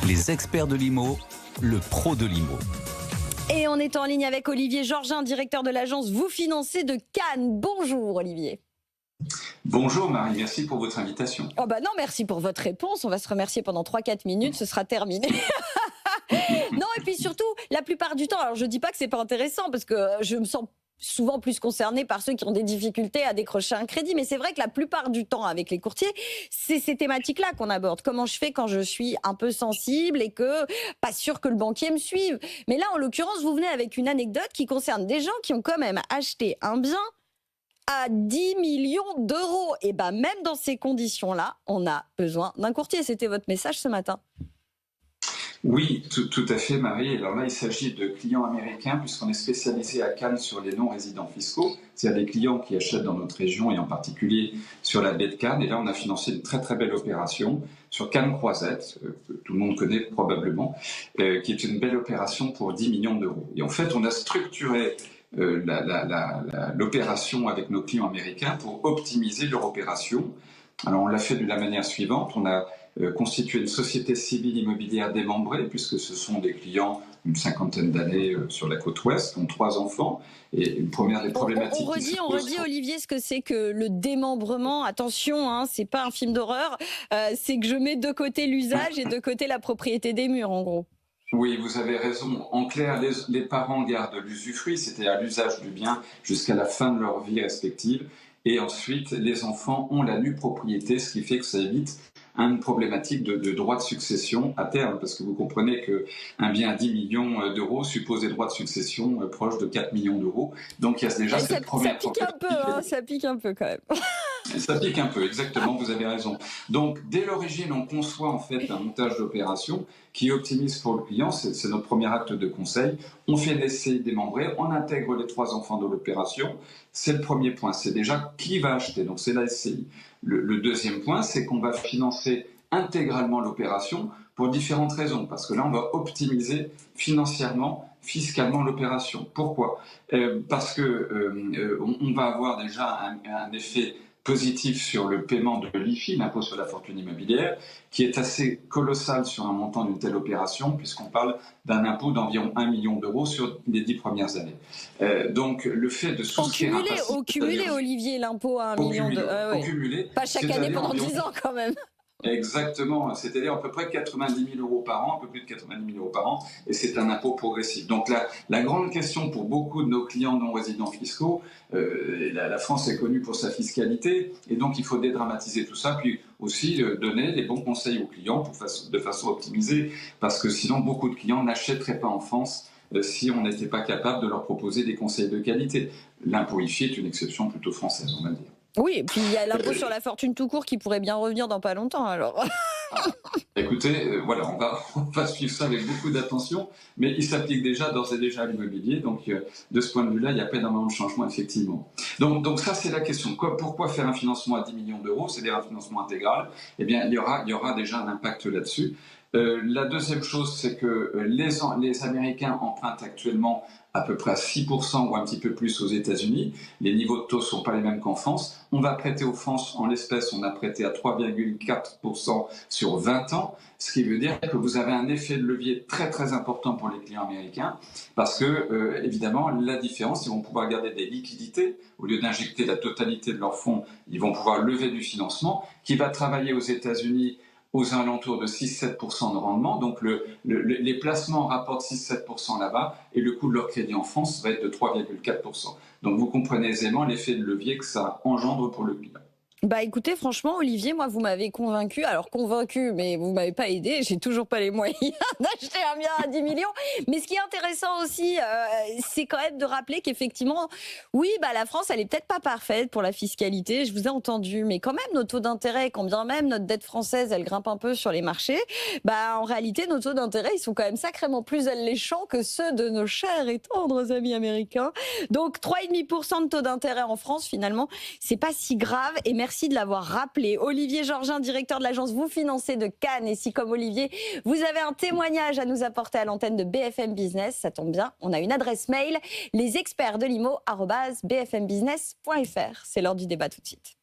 Les experts de l'IMO, le pro de l'IMO. Et on est en ligne avec Olivier Georgin, directeur de l'agence Vous Financez de Cannes. Bonjour Olivier. Bonjour Marie, merci pour votre invitation. Oh bah non, merci pour votre réponse. On va se remercier pendant 3-4 minutes, ce sera terminé. Non, et puis surtout, la plupart du temps, alors je dis pas que c'est pas intéressant parce que je me sens souvent plus concernée par ceux qui ont des difficultés à décrocher un crédit. Mais c'est vrai que la plupart du temps, avec les courtiers, c'est ces thématiques-là qu'on aborde. Comment je fais quand je suis un peu sensible et que pas sûr que le banquier me suive. Mais là, en l'occurrence, vous venez avec une anecdote qui concerne des gens qui ont quand même acheté un bien à 10 millions d'euros. Et bien, même dans ces conditions-là, on a besoin d'un courtier. C'était votre message ce matin. Oui, tout à fait Marie. Alors là, il s'agit de clients américains puisqu'on est spécialisé à Cannes sur les non-résidents fiscaux. C'est-à-dire des clients qui achètent dans notre région et en particulier sur la baie de Cannes. Et là, on a financé une très très belle opération sur Cannes Croisette, que tout le monde connaît probablement, qui est une belle opération pour 10 millions d'euros. Et en fait, on a structuré l'opération avec nos clients américains pour optimiser leur opération. Alors on l'a fait de la manière suivante, on a constitué une société civile immobilière démembrée, puisque ce sont des clients d'une cinquantaine d'années sur la côte ouest, qui ont 3 enfants, et une première des problématiques... On redit Olivier ce que c'est que le démembrement. Attention, hein, c'est pas un film d'horreur, c'est que je mets de côté l'usage et de côté la propriété des murs en gros. Oui, vous avez raison. En clair, les parents gardent l'usufruit, c'est-à-dire l'usage du bien jusqu'à la fin de leur vie respective. Et ensuite, les enfants ont la nue propriété, ce qui fait que ça évite une problématique de droit de succession à terme, parce que vous comprenez qu'un bien à 10 millions d'euros suppose des droits de succession proches de 4 millions d'euros. Donc il y a déjà cette première problématique. Ça pique un peu quand même. Ça pique un peu, exactement, vous avez raison. Donc, dès l'origine, on conçoit en fait un montage d'opération qui optimise pour le client, c'est notre premier acte de conseil. On fait l'essai démembré, on intègre les 3 enfants de l'opération. C'est le premier point, c'est déjà qui va acheter, donc c'est la SCI. Le deuxième point, c'est qu'on va financer intégralement l'opération pour différentes raisons, parce que là, on va optimiser financièrement, fiscalement l'opération. Pourquoi ? Parce que on va avoir déjà un effet positif sur le paiement de l'IFI, l'impôt sur la fortune immobilière, qui est assez colossal sur un montant d'une telle opération, puisqu'on parle d'un impôt d'environ 1 million d'euros sur les 10 premières années. Donc, le fait de souscrire un passif... Au cumulé, Olivier, l'impôt à 1 million d'euros. Au cumulé. Pas chaque année pendant 10 ans, quand même. Exactement, c'est-à-dire à peu près 90 000 euros par an, un peu plus de 90 000 euros par an, et c'est un impôt progressif. Donc la grande question pour beaucoup de nos clients non résidents fiscaux, la France est connue pour sa fiscalité, et donc il faut dédramatiser tout ça, puis aussi donner les bons conseils aux clients de façon optimisée, parce que sinon beaucoup de clients n'achèteraient pas en France si on n'était pas capable de leur proposer des conseils de qualité. L'impôt IFI est une exception plutôt française, on va dire. Oui, et puis il y a l'impôt sur la fortune tout court qui pourrait bien revenir dans pas longtemps, alors. Écoutez, voilà, on va suivre ça avec beaucoup d'attention, mais il s'applique d'ores et déjà à l'immobilier, donc de ce point de vue-là, il n'y a pas énormément de changement, effectivement. Donc ça, c'est la question. Pourquoi faire un financement à 10 millions d'euros, c'est-à-dire un financement intégral ? Eh bien, il y aura déjà un impact là-dessus. La deuxième chose, c'est que les Américains empruntent actuellement à peu près à 6% ou un petit peu plus aux États-Unis. Les niveaux de taux ne sont pas les mêmes qu'en France. On va prêter aux France, en l'espèce, on a prêté à 3,4% sur 20 ans, ce qui veut dire que vous avez un effet de levier très très important pour les clients américains, parce que, évidemment, la différence, ils vont pouvoir garder des liquidités. Au lieu d'injecter la totalité de leurs fonds, ils vont pouvoir lever du financement qui va travailler aux États-Unis aux alentours de 6-7% de rendement. Donc les placements rapportent 6-7% là-bas et le coût de leur crédit en France va être de 3,4%. Donc vous comprenez aisément l'effet de levier que ça engendre pour le client. Bah écoutez, franchement, Olivier, moi, vous m'avez convaincu. Alors convaincu, mais vous m'avez pas aidé. J'ai toujours pas les moyens d'acheter un bien à 10 millions. Mais ce qui est intéressant aussi, c'est quand même de rappeler qu'effectivement, oui, bah la France, elle est peut-être pas parfaite pour la fiscalité. Je vous ai entendu, mais quand même, nos taux d'intérêt, quand bien même notre dette française, elle grimpe un peu sur les marchés, bah en réalité, nos taux d'intérêt, ils sont quand même sacrément plus alléchants que ceux de nos chers et tendres amis américains. Donc 3,5% de taux d'intérêt en France, finalement, c'est pas si grave. Et merci de l'avoir rappelé. Olivier Georgin, directeur de l'agence Vous Financez de Cannes. Et si, comme Olivier, vous avez un témoignage à nous apporter à l'antenne de BFM Business, ça tombe bien, on a une adresse mail, lesexpertsdelimo@bfmbusiness.fr. C'est l'heure du débat tout de suite.